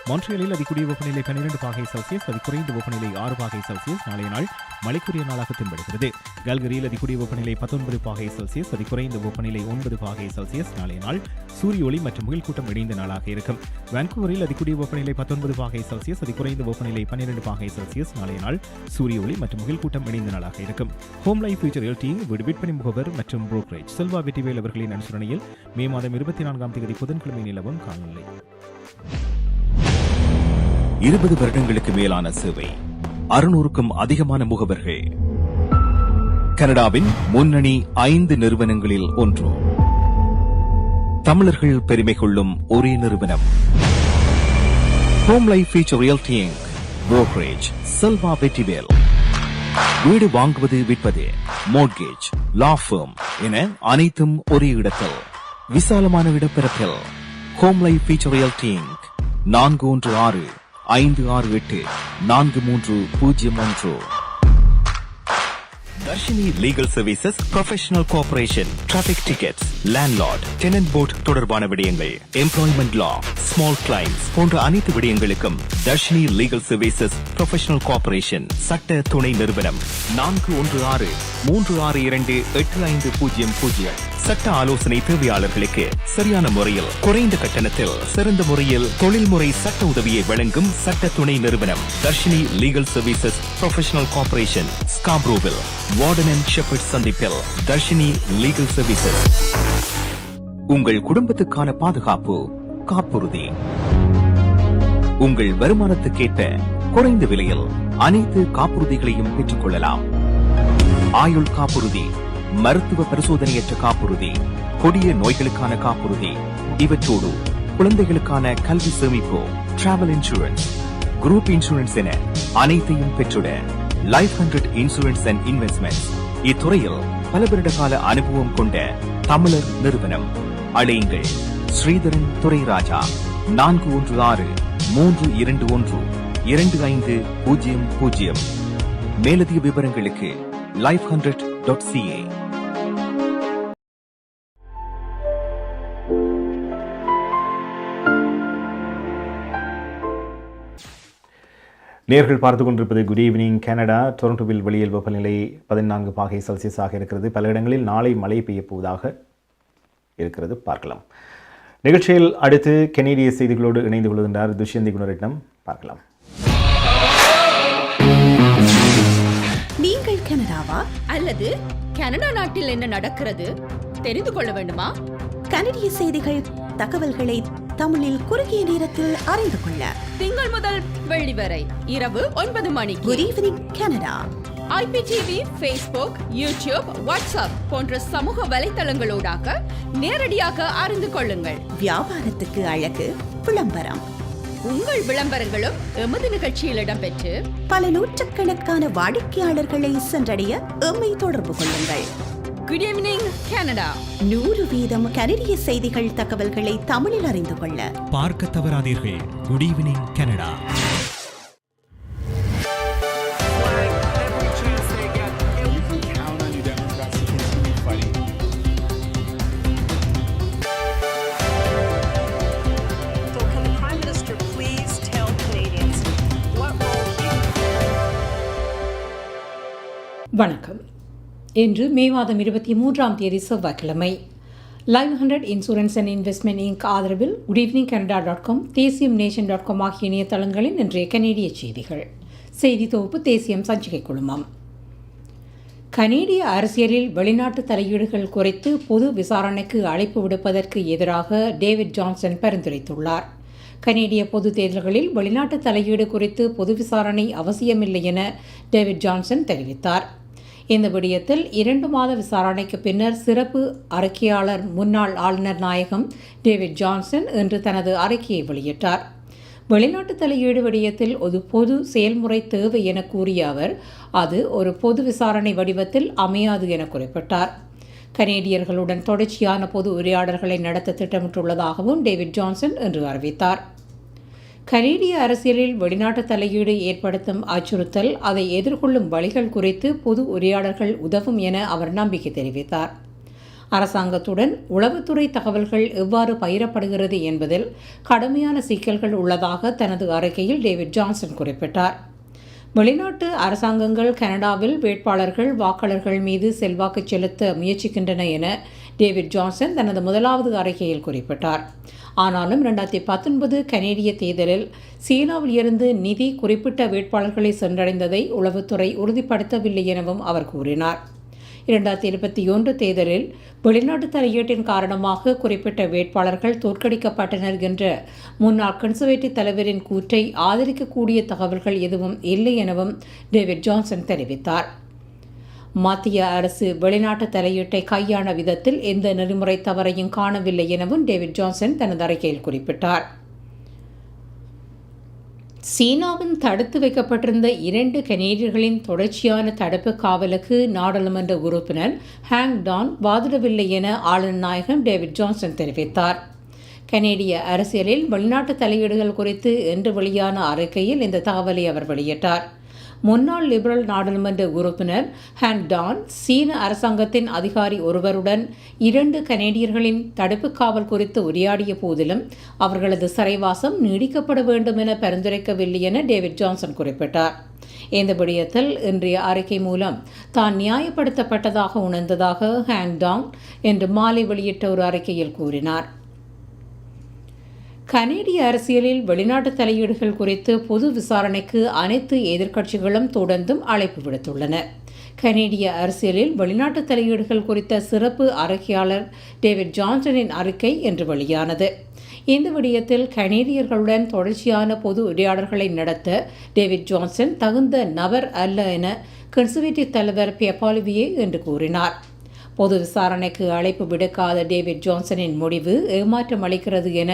மான்ட்ரியலில் அதிகூடிய வெப்பநிலை 12 பாகை செல்சியஸ், அதிகுறைந்த வெப்பநிலை 6 பாகை செல்சியஸ் நாளைய நாள் மழைக்குரிய நாளாக தென்படுகிறது. கல்கரியில் அதிகூடிய வெப்பநிலை 19 பாகை செல்சியஸ், அதிகுறைந்த வெப்பநிலை 9 பாகை செல்சியஸ் நாளைய நாள் சூரிய ஒளி மற்றும் முகில் கூட்டம் இணைந்த நாளாக இருக்கும். வான்கூவரில் அதிகூடிய வெப்பநிலை 19 பாகை செல்சியஸ், அதிகுறைந்த வெப்பநிலை 12 பாகை செல்சியஸ் நாளைய நாள் சூரிய ஒளி மற்றும் முகில் கூட்டம் இணைந்த நாளாக இருக்கும். ஹோம் லைஃப் ஃபியூச்சர் ரியல்டி வீடு விற்பனை முகவர் மற்றும் புரோக்கரேஜ் செல்வா வெற்றிவேல் அவர்களின் அனுசரணையில் மே மாதம் 24ஆம் தேதி புதன்கிழமை நிலவும் காலநிலை. 20 வருடங்களுக்கு மேலான சேவை, 600க்கும் அதிகமான முகவர்கள், கனடாவின் முன்னணி 5 நிறுவனங்களில் ஒன்று, தமிழர்கள் பெருமை கொள்ளும் ஒரே நிறுவனம். Home life future realty inc, brokerage Selva Vetrivel. வீடு வாங்குவது, விற்பது, மோட்கேஜ், லா ஃபர்ம் என அனைத்தும் ஒரே இடத்தில், விசாலமான இடப்பரப்பில். Home life future realty Inc 416-568-4301. Darshini Legal Services, Professional Cooperation, traffic tickets, landlord, tenant board தொடர்பான விடயங்கள், எம்ப்ளாய்மெண்ட் லா, ஸ்மால் கிளைம்ஸ் போன்ற அனைத்து விடயங்களுக்கும் Darshini Legal Services Professional Cooperation சட்ட துணை நிறுவனம் 416-362-8500. சட்ட ஆலோசனை தேவையாளர்களுக்கு சரியான முறையில் குறைந்த கட்டணத்தில் சிறந்த முறையில் தொழில்முறை சட்ட உதவியை வழங்கும் சட்ட துணை நிறுவனம் Darshini Legal Services Professional Cooperation, ஸ்காப்ரோவில், வார்டன் அண்ட் ஷெப்பர்ட் சந்திப்பில் தர்ஷினி லீகல் சர்வீசஸ். உங்கள் குடும்பத்துக்கான பாதுகாப்பு காப்புறுதி. உங்கள் வருமானத்துக்கேற்ப குறைந்த விலையில் அனைத்து காப்புறுதிகளையும் பெற்றுக் கொள்ளலாம். ஆயுள் காப்புறுதி, மருத்துவ பரிசோதனையற்ற காப்புறுதி, கொடிய நோய்களுக்கான காப்புறுதி, இவற்றோடு குழந்தைகளுக்கான கல்வி சேமிப்பு, டிராவல் இன்சூரன்ஸ், குரூப் இன்சூரன்ஸ் என அனைத்தையும் பெற்றுட லைஃப் 100 இன்சூரன்ஸ் அண்ட் இன்வெஸ்ட்மெண்ட் இத்துறையில் பல வருட கால அனுபவம் கொண்ட தமிழர் நிறுவனம். அழையுங்கள் ஸ்ரீதரன் துரைராஜா 416-321-2500. மேலதிக விவரங்களுக்கு life100.ca. நேர்கள் பார்த்து கொண்டிருப்பது குட் ஈவினிங் கனடா. டொரண்டோவில் வெளியில் வெப்பநிலை 14 பாகை செல்சியஸாக இருக்கிறது. பல இடங்களில் நாளை மழை பெய்யப் போவதாக இருக்கிறது. பார்க்கலாம். நிகழ்ச்சியில் அடுத்து கனேடிய செய்திகளோடு இணைந்து கொள்கின்றார் துஷ்யந்தி குணரட்னம். பார்க்கலாம். நீங்கள் கனடாவா அல்லது கனடா நாட்டில் என்ன நடக்கிறது தெரிந்து கொள்ள வேண்டுமா? கனடிய செய்திகள், தகவல்களை தமிழில் குறுகிய நேரத்தில் அறிந்து கொள்ள திங்கள் முதல் வெள்ளி வரை இரவு 9 மணிக்கு good evening Canada IPTV, Facebook, YouTube, WhatsApp போன்ற சமூக வலைத்தளங்களோடாக நேரடியாக அறிந்து கொள்ளுங்கள். வியாபாரத்துக்கு அழகு விளம்பரம். உங்கள் விளம்பரங்களும் எமது நிகழ்ச்சியில் இடம்பெற்று பல நூற்றுக்கணக்கான வாடிக்கையாளர்களை சென்றடைய எம்மை தொடர்பு கொள்ளுங்கள். Good evening Canada. 100% கனடிய செய்திகள், தகவல்களை தமிழில் அறிந்து கொள்ள பார்க்க தவறாதீர்கள். Good evening Canada. வணக்கம். இன்று மே மாதம் 23ஆம் தேதி செவ்வாய்க்கிழமை. Live 100 insurance and investment inc ஆதரவில் குட் ஈவினிங் கனடா.com, தேசியம் நேஷன்.com ஆகிய இணையதளங்களின் இன்றைய கனேடிய செய்திகள். செய்தி தொகுப்பு தேசியம் சஞ்சிகை குழுமம். கனேடிய அரசியலில் வெளிநாட்டு தலையீடுகள் குறித்து பொது விசாரணைக்கு அழைப்பு விடுப்பதற்கு எதிராக டேவிட் ஜான்சன் பரிந்துரைத்துள்ளார். கனேடிய பொது தேர்தல்களில் வெளிநாட்டு தலையீடு குறித்து பொது விசாரணை அவசியமில்லை என டேவிட் ஜான்சன் தெரிவித்தார். இந்த விடயத்தில் 2 மாத விசாரணைக்கு பின்னர் சிறப்பு அறிக்கையாளர் முன்னாள் ஆளுநர் நாயகம் டேவிட் ஜான்சன் இன்று தனது அறிக்கையை வெளியிட்டார். வெளிநாட்டு தலையீடு விடயத்தில் ஒரு பொது செயல்முறை தேவை என கூறிய அவர், அது ஒரு பொது விசாரணை வடிவத்தில் அமையாது என குறிப்பிட்டார். கனேடியர்களுடன் தொடர்ச்சியான பொது உரையாடல்களை நடத்த திட்டமிட்டுள்ளதாகவும் டேவிட் ஜான்சன் இன்று அறிவித்தார். கனேடிய அரசியலில் வெளிநாட்டு தலையீடு ஏற்படுத்தும் அச்சுறுத்தல், அதை எதிர்கொள்ளும் வழிகள் குறித்து பொது உரையாடல்கள் உதவும் என அவர் நம்பிக்கை தெரிவித்தார். அரசாங்கத்துடன் உளவுத்துறை தகவல்கள் எவ்வாறு பகிரப்படுகிறது என்பதில் கடுமையான சிக்கல்கள் உள்ளதாக தனது அறிக்கையில் டேவிட் ஜான்சன் குறிப்பிட்டார். வெளிநாட்டு அரசாங்கங்கள் கனடாவில் வேட்பாளர்கள், வாக்காளர்கள் மீது செல்வாக்கு செலுத்த முயற்சிக்கின்றன என டேவிட் ஜான்சன் தனது முதலாவது அறிக்கையில் குறிப்பிட்டார். ஆனாலும் 2019 கனேடிய தேர்தலில் சீனாவில் இருந்து நிதி குறிப்பிட்ட வேட்பாளர்களை சென்றடைந்ததை உளவுத்துறை உறுதிப்படுத்தவில்லை எனவும் அவர் கூறினார். 2021 தேர்தலில் வெளிநாட்டு தலையீட்டின் காரணமாக குறிப்பிட்ட வேட்பாளர்கள் தோற்கடிக்கப்பட்டனர் என்ற முன்னாள் கன்சர்வேட்டிவ் தலைவரின் கூற்றை ஆதரிக்கக்கூடிய தகவல்கள் எதுவும் இல்லை எனவும் டேவிட் ஜான்சன் தெரிவித்தார். மத்திய அரசு வெளிநாட்டு தலையீட்டை கையாள விதத்தில் எந்த நெறிமுறை தவறையும் காணவில்லை எனவும் டேவிட் ஜான்சன் தனது அறிக்கையில் குறிப்பிட்டார். சீனாவின் தடுத்து வைக்கப்பட்டிருந்த 2 கனேடியர்களின் தொடர்ச்சியான தடுப்பு காவலுக்கு நாடாளுமன்ற உறுப்பினர் ஹாங் டான் வாதிடவில்லை என ஆளுநர் நாயகம் டேவிட் ஜான்சன் தெரிவித்தார். கனேடிய அரசியலில் வெளிநாட்டு தலையீடுகள் குறித்து இன்று வெளியான அறிக்கையில் இந்த தகவலை அவர் வெளியிட்டார். முன்னாள் லிபரல் நாடாளுமன்ற உறுப்பினர் ஹாங் டான் சீன அரசாங்கத்தின் அதிகாரி ஒருவருடன் 2 கனேடியர்களின் தடுப்பு காவல் குறித்து உரையாடிய போதிலும் அவர்களது சிறைவாசம் நீடிக்கப்பட வேண்டும் என பரிந்துரைக்கவில்லை என டேவிட் ஜான்சன் குறிப்பிட்டார். இந்த விடயத்தில் இன்றைய அறிக்கை மூலம் தான் நியாயப்படுத்தப்பட்டதாக உணர்ந்ததாக ஹாங் டாங் இன்று மாலை வெளியிட்ட ஒரு அறிக்கையில் கூறினார். கனேடிய அரசியலில் வெளிநாட்டு தலையீடுகள் குறித்து பொது விசாரணைக்கு அனைத்து எதிர்க்கட்சிகளும் தொடர்ந்தும் அழைப்பு விடுத்துள்ளன. கனேடிய அரசியலில் வெளிநாட்டு தலையீடுகள் குறித்த சிறப்பு அறிக்கையாளர் டேவிட் ஜான்சனின் அறிக்கை இன்று வெளியானது. இந்த விடயத்தில் கனேடியர்களுடன் தொடர்ச்சியான பொது உரையாடல்களை நடத்த டேவிட் ஜான்சன் தகுந்த நபர் அல்ல என கன்சர்வேட்டிவ் தலைவர் பியபாலிவியே என்று கூறினார். பொது விசாரணைக்கு அழைப்பு விடுக்காத டேவிட் ஜான்சனின் முடிவு ஏமாற்றம் அளிக்கிறது என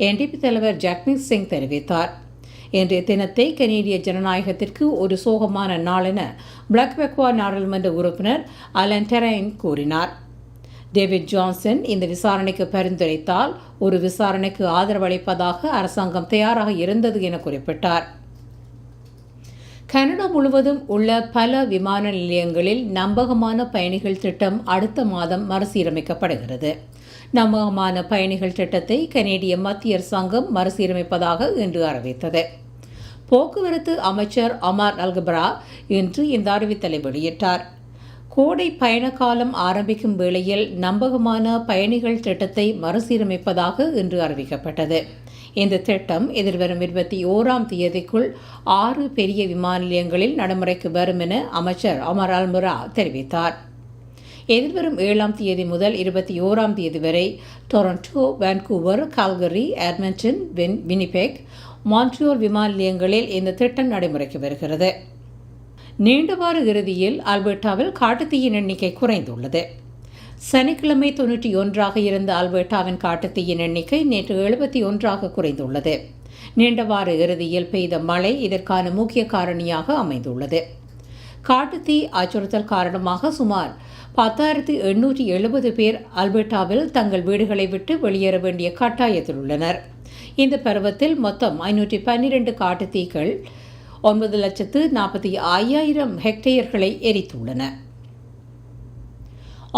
NDP தலைவர் ஜக்மீத் சிங் தெரிவித்தார். இன்றைய தினத்தை கனேடிய ஜனநாயகத்திற்கு ஒரு சோகமான நாள் என பிளாக் பெக்வா நாடாளுமன்ற உறுப்பினர் அலன் டெரைன் கூறினார். டேவிட் ஜான்சன் இந்த விசாரணைக்கு பரிந்துரைத்தால் ஒரு விசாரணைக்கு ஆதரவளிப்பதாக அரசாங்கம் தயாராக இருந்தது என குறிப்பிட்டார். கனடா முழுவதும் உள்ள பல விமான நிலையங்களில் நம்பகமான பயணிகள் திட்டம் அடுத்த மாதம் மறுசீரமைக்கப்படுகிறது. நம்பகமான பயணிகள் திட்டத்தை கனேடிய மத்திய அரசாங்கம் மறுசீரமைப்பதாக இன்று அறிவித்தது. போக்குவரத்து அமைச்சர் அமர் அல்கப்ரா இன்று இந்த அறிவித்தலை வெளியிட்டார். கோடை பயண காலம் ஆரம்பிக்கும் வேளையில் நம்பகமான பயணிகள் திட்டத்தை மறுசீரமைப்பதாக இன்று அறிவிக்கப்பட்டது. இந்த திட்டம் எதிர்வரும் 21ஆம் தேதிக்குள் 6 பெரிய விமான நிலையங்களில் நடைமுறைக்கு வரும் என அமைச்சர் அமர் அல்முரா தெரிவித்தார். எதிர்வரும் 7ஆம் தேதி முதல் 21ஆம் தேதி வரை Toronto, Vancouver, Calgary, Edmonton, Winnipeg, Montreal விமான நிலையங்களில் இந்த திட்டம் நடைமுறைக்கு வருகிறது. நீண்டவார இறுதியில் அல்பர்டாவில் காட்டுத்தீயின் எண்ணிக்கை குறைந்துள்ளது. சனிக்கிழமை 91ஆக இருந்த அல்பர்டாவின் காட்டுத்தீயின் எண்ணிக்கை நேற்று 71ஆக குறைந்துள்ளது. நீண்டவார இறுதியில் பெய்த மழை இதற்கான முக்கிய காரணியாக அமைந்துள்ளது. காட்டுத்தீ அச்சுறுத்தல் காரணமாக சுமார் 10,870 பேர் அல்பர்டாவில் தங்கள் வீடுகளை விட்டு வெளியேற வேண்டிய கட்டாயத்தில் உள்ளனர். இந்த பருவத்தில் மொத்தம் 512 காட்டுத்தீக்கள் 9,45,000 ஹெக்டேயர்களை எரித்துள்ளன.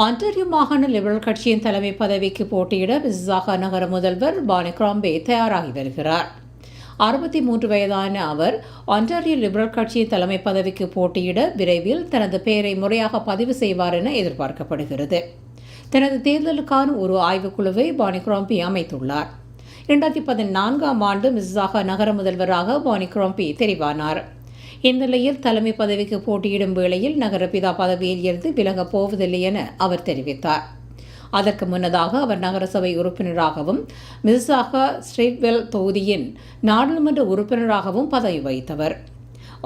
ஆன்டாரியோ மாகாண லிபரல் கட்சியின் தலைமை பதவிக்கு போட்டியிட மிசிசாகா நகர முதல்வர் பானி கிராம்பே தயாராகி வருகிறார். 63 வயதான அவர் ஆன்டாரியோ லிபரல் கட்சியின் தலைமை பதவிக்கு போட்டியிட விரைவில் தனது பெயரை முறையாக பதிவு செய்வார் என எதிர்பார்க்கப்படுகிறது. தனது தேர்தலுக்கான ஒரு ஆய்வுக்குழுவை பானி கிராம்பே அமைத்துள்ளார். 2014ஆம் ஆண்டு மிசிசாகா நகர முதல்வராக பானி கிராம்பே தெரிவானார். இந்நிலையில் தலைமை பதவிக்கு போட்டியிடும் வேளையில் நகரபிதா பதவியில் இருந்து விலகப் போவதில்லை என அவர் தெரிவித்தார். அதற்கு முன்னதாக அவர் நகரசபை உறுப்பினராகவும் மிசிசாகா ஸ்ட்ரீட்வெல் தொகுதியின் நாடாளுமன்ற உறுப்பினராகவும் பதவி வகித்தவர்.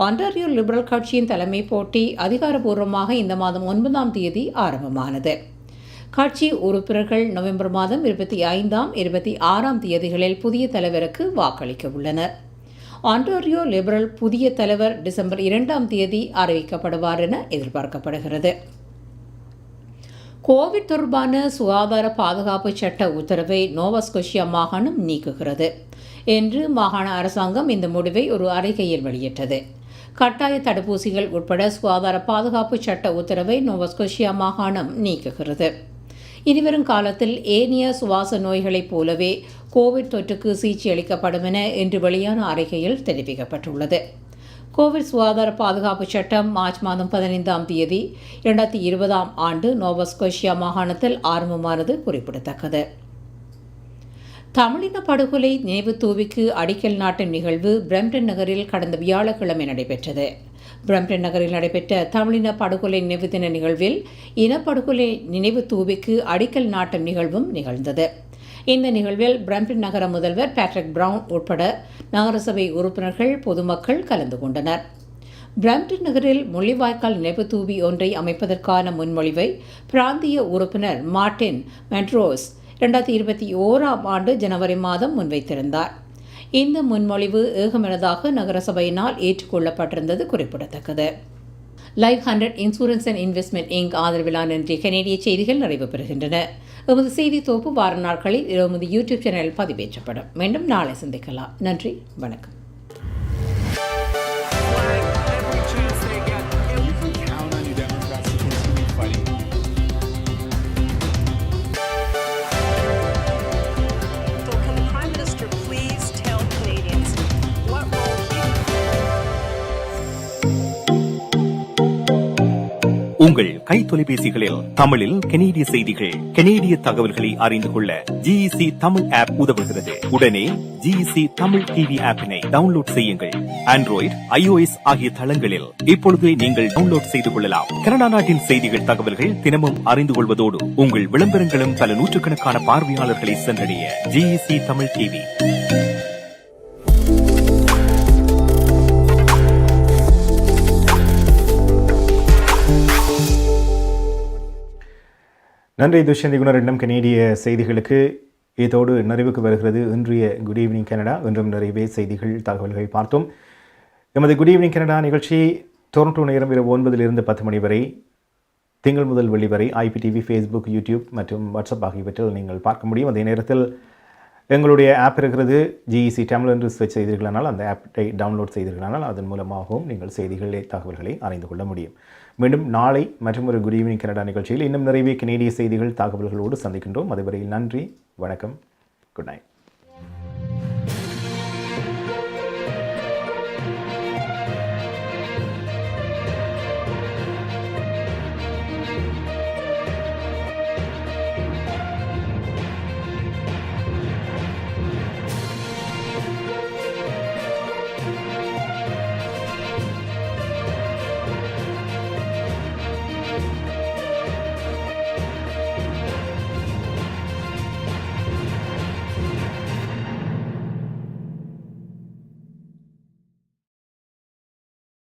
ஆன்டாரியோ லிபரல் கட்சியின் தலைமை போட்டி அதிகாரப்பூர்வமாக இந்த மாதம் 9ஆம் தேதி ஆரம்பமானது. கட்சி உறுப்பினர்கள் நவம்பர் மாதம் 25ஆம் 26ஆம் தேதிகளில் புதிய தலைவருக்கு வாக்களிக்க உள்ளனர். ஆன்டாரியோ லிபரல் புதிய தலைவர் டிசம்பர் 2ஆம் தேதி அறிவிக்கப்படுவார் என எதிர்பார்க்கப்படுகிறது. கோவிட் தொடர்பான சுகாதார பாதுகாப்பு சட்ட உத்தரவை நோவா ஸ்கோஷியா மாகாணம் நீக்குகிறது என்று மாகாண அரசாங்கம் இந்த முடிவை ஒரு அறிக்கையில் வெளியிட்டது. கட்டாய தடுப்பூசிகள் உட்பட சுகாதார பாதுகாப்பு சட்ட உத்தரவை நோவா ஸ்கோஷியா மாகாணம் நீக்குகிறது. இனிவரும் காலத்தில் ஏனைய சுவாச நோய்களைப் போலவே கோவிட் தொற்றுக்கு சிகிச்சை அளிக்கப்படும் என இன்று வெளியான அறிக்கையில் தெரிவிக்கப்பட்டுள்ளது. கோவிட் சுகாதார பாதுகாப்பு சட்டம் மார்ச் மாதம் 15ஆம் தேதி 2020ஆம் ஆண்டு நோவா ஸ்கோஷியா மாகாணத்தில் ஆரம்பமானது குறிப்பிடத்தக்கது. தமிழின படுகொலை நினைவு தூவிக்கு அடிக்கல் நாட்டும் நிகழ்வு பிரம்டன் நகரில் கடந்த வியாழக்கிழமை நடைபெற்றது. பிரம்டன் நகரில் நடைபெற்ற தமிழின படுகொலை நினைவு தின நிகழ்வில் இனப்படுகொலை நினைவு தூவிக்கு அடிக்கல் நாட்டும் நிகழ்வும் நிகழ்ந்தது. இந்த நிகழ்வில் பிரம்டன் நகர முதல்வர் பேட்ரிக் பிரவுன் உட்பட நகரசபை உறுப்பினர்கள், பொதுமக்கள் கலந்து கொண்டனர். பிரம்டன் நகரில் முள்ளிவாய்க்கால் நினைவு தூவி ஒன்றை அமைப்பதற்கான முன்மொழிவை பிராந்திய உறுப்பினர் மார்டின் மென்ட்ரோஸ் 2021ஆம் ஆண்டு ஜனவரி மாதம் முன்வைத்திருந்தார். இந்த முன்மொழிவு ஏகமனதாக நகரசபையினால் ஏற்றுக்கொள்ளப்பட்டிருந்தது குறிப்பிடத்தக்கது. Live 100 insurance and Investment Inc ஆதரவிலான இன்றைய கனேடிய செய்திகள் நிறைவு பெறுகின்றன. எமது செய்தி தொகுப்பு வார நாட்களில் எமது யூடியூப் சேனலில் பதிவேற்றப்படும். மீண்டும் நாளை சந்திக்கலாம். நன்றி, வணக்கம். உங்கள் கை தொலைபேசிகளில் தமிழில் கனேடிய செய்திகள், கனேடிய தகவல்களை அறிந்து கொள்ள GEC தமிழ் ஆப் உதவுகிறது. உடனே GEC தமிழ் டிவி ஆப்பினை டவுன்லோட் செய்யுங்கள். ஆண்ட்ராய்டு, iOS ஆகிய தளங்களில் இப்பொழுதே நீங்கள் டவுன்லோட் செய்து கொள்ளலாம். கனடா நாட்டின் செய்திகள், தகவல்கள் தினமும் அறிந்து கொள்வதோடு உங்கள் விளம்பரங்களும் பல நூற்றுக்கணக்கான பார்வையாளர்களை சென்றடைய GEC தமிழ் டிவி. நன்றி துஷ்யந்தி குணரட்னம். கனேடிய செய்திகளுக்கு இதோடு நிறைவுக்கு வருகிறது இன்றைய குட் ஈவினிங் கனடா. இன்றும் நிறைவே செய்திகள், தகவல்கள் பார்த்தோம். எமது குட் ஈவினிங் கனடா நிகழ்ச்சி டொரண்டோ நேரம் இரவு 9 to 10 மணி வரை, திங்கள் முதல் வெள்ளி வரை IPTV, ஃபேஸ்புக், யூடியூப் மற்றும் வாட்ஸ்அப் ஆகியவற்றில் நீங்கள் பார்க்க முடியும். அதே நேரத்தில் எங்களுடைய ஆப் இருக்கிறது, GEC தமிழ் என்று சர்ச் செய்தீர்களானால், அந்த ஆப்பை டவுன்லோட் செய்தீர்களானால் அதன் மூலமாகவும் நீங்கள் செய்திகளை, தகவல்களை அறிந்து கொள்ள முடியும். மீண்டும் நாளை மற்றும் ஒரு குட் ஈவினிங் கனடா நிகழ்ச்சியில் இன்னும் நிறைய கனேடிய செய்திகள், தகவல்களோடு சந்திக்கின்றோம். அதுவரையில் நன்றி, வணக்கம், குட் நைட்.